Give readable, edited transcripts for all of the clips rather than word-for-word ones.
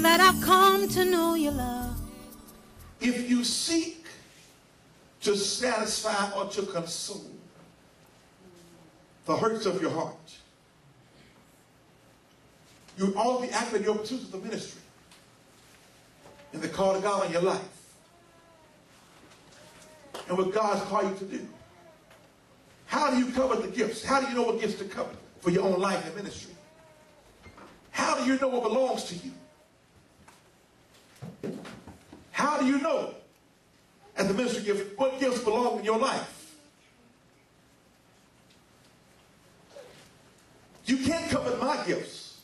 that I've come to know your love. If you seek to satisfy or to console the hurts of your heart, you ought to be active in your pursuit of the ministry and the call of God on your life and what God's called you to do. How do you cover the gifts? How do you know what gifts to cover for your own life and ministry? How do you know what belongs to you? How do you know, as a ministry gift, what gifts belong in your life? You can't cover my gifts.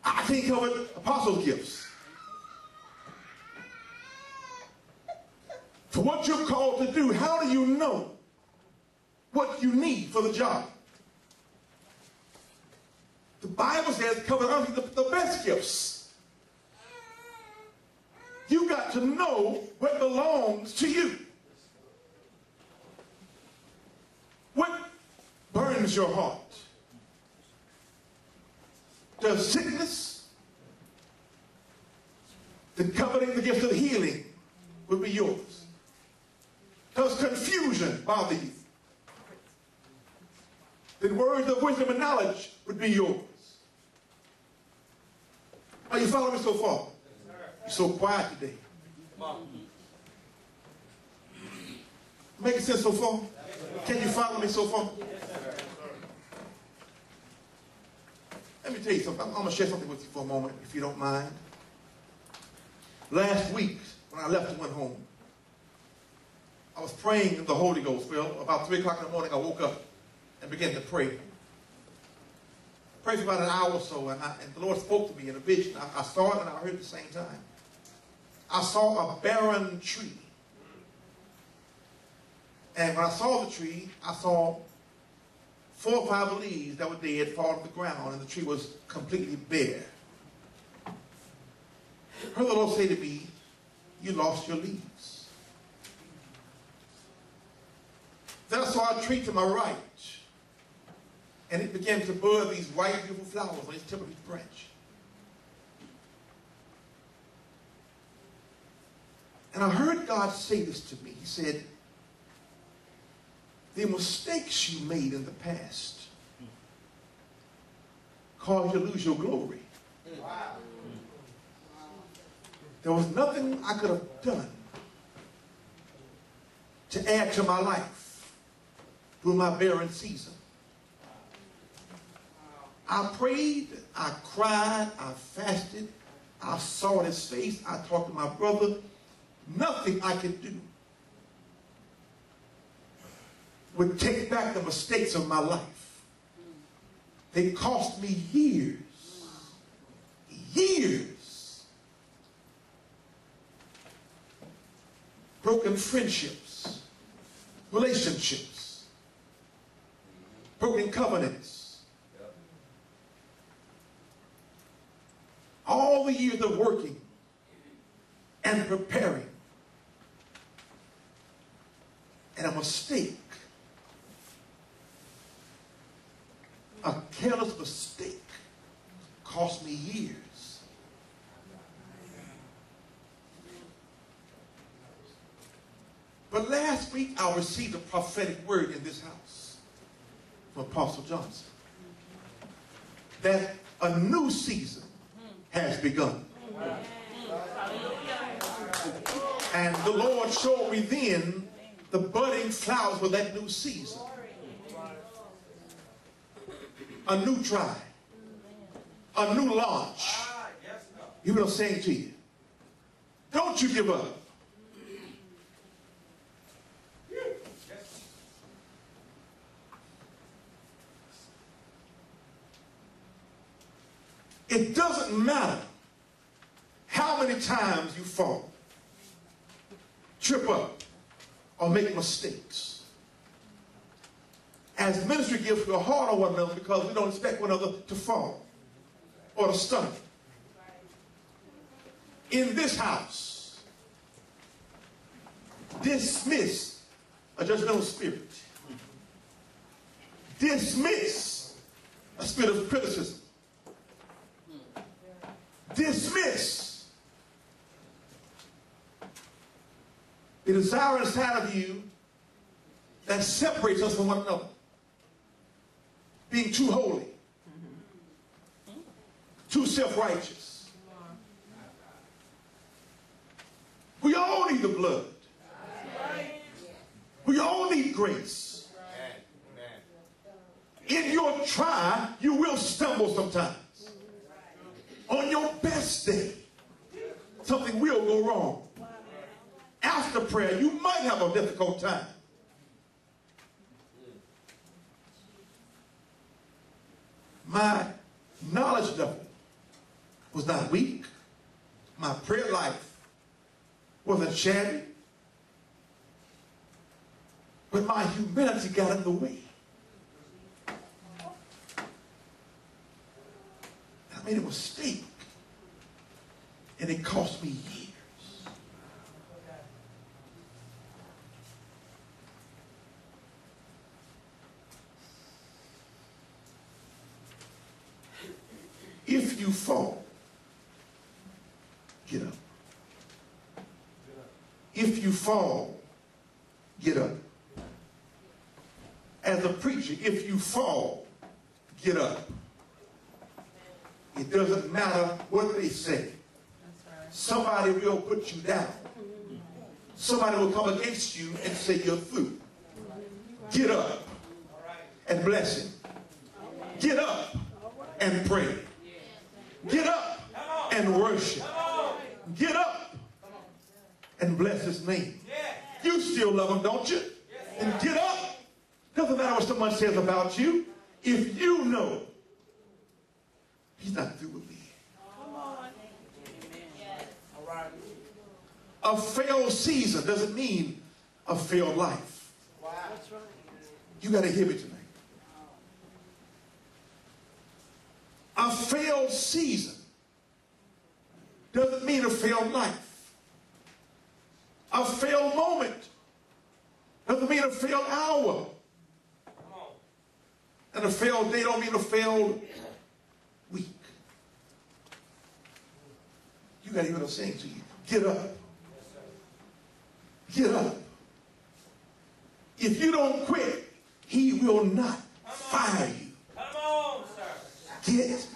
I can't cover apostles' gifts. For what you're called to do, how do you know what you need for the job? The Bible says cover the best gifts. You got to know what belongs to you. What burns your heart? Does sickness, the coveting the gift of healing would be yours? Does confusion bother you? Then words of wisdom and knowledge would be yours. Are you following me so far? You're so quiet today. Making sense so far? Can you follow me so far? Let me tell you something. I'm going to share something with you for a moment, if you don't mind. Last week, when I left and went home, I was praying in the Holy Ghost. Well, about 3 o'clock in the morning, I woke up and began to pray. Prayed for about an hour or so, and the Lord spoke to me in a vision. I saw it and I heard it at the same time. I saw a barren tree. And when I saw the tree, I saw 4 or 5 leaves that were dead fall to the ground, and the tree was completely bare. I heard the Lord say to me, you lost your leaves. Then I saw a tree to my right, and it began to bud these white, beautiful flowers on its tip of each branch. And I heard God say this to me. He said, the mistakes you made in the past caused you to lose your glory. Wow. There was nothing I could have done to add to my life through my barren season. I prayed, I cried, I fasted, I saw his face, I talked to my brother. Nothing I could do would take back the mistakes of my life. They cost me years. Years. Broken friendships, relationships, broken covenants. All the years of working and preparing. And a mistake, a careless mistake, cost me years. But last week I received a prophetic word in this house from Apostle Johnson that a new season has begun. And the Lord showed me then the budding flowers for that new season. A new try. A new launch. You know what I'm saying to you? Don't you give up. It doesn't matter how many times you fall, trip up, or make mistakes. As ministry gifts, we're hard on one another because we don't expect one another to fall or to stumble. In this house, dismiss a judgmental spirit. Dismiss a spirit of criticism. Dismiss the desire inside of you that separates us from one another. Being too holy, too self-righteous. We all need the blood. We all need grace. In your try, you will stumble sometimes. On your best day, something will go wrong. After prayer, you might have a difficult time. My knowledge level was not weak. My prayer life wasn't shabby. But my humanity got in the way. I made a mistake. And it cost me years. If you fall, get up. If you fall, get up. As a preacher, if you fall, get up. It doesn't matter what they say. Somebody will put you down. Somebody will come against you and say you're through. Get up and bless him. Get up and pray. Get up and worship. Get up and bless his name. You still love him, don't you? And get up. Doesn't matter what someone says about you. If you know he's not through with me. A failed season doesn't mean a failed life. You got to hear me tonight. A failed season doesn't mean a failed life. A failed moment doesn't mean a failed hour. And a failed day don't mean a failed week. You got to hear what I'm saying to you. Get up. Get up. If you don't quit, he will not fire you. Come on, sir. Get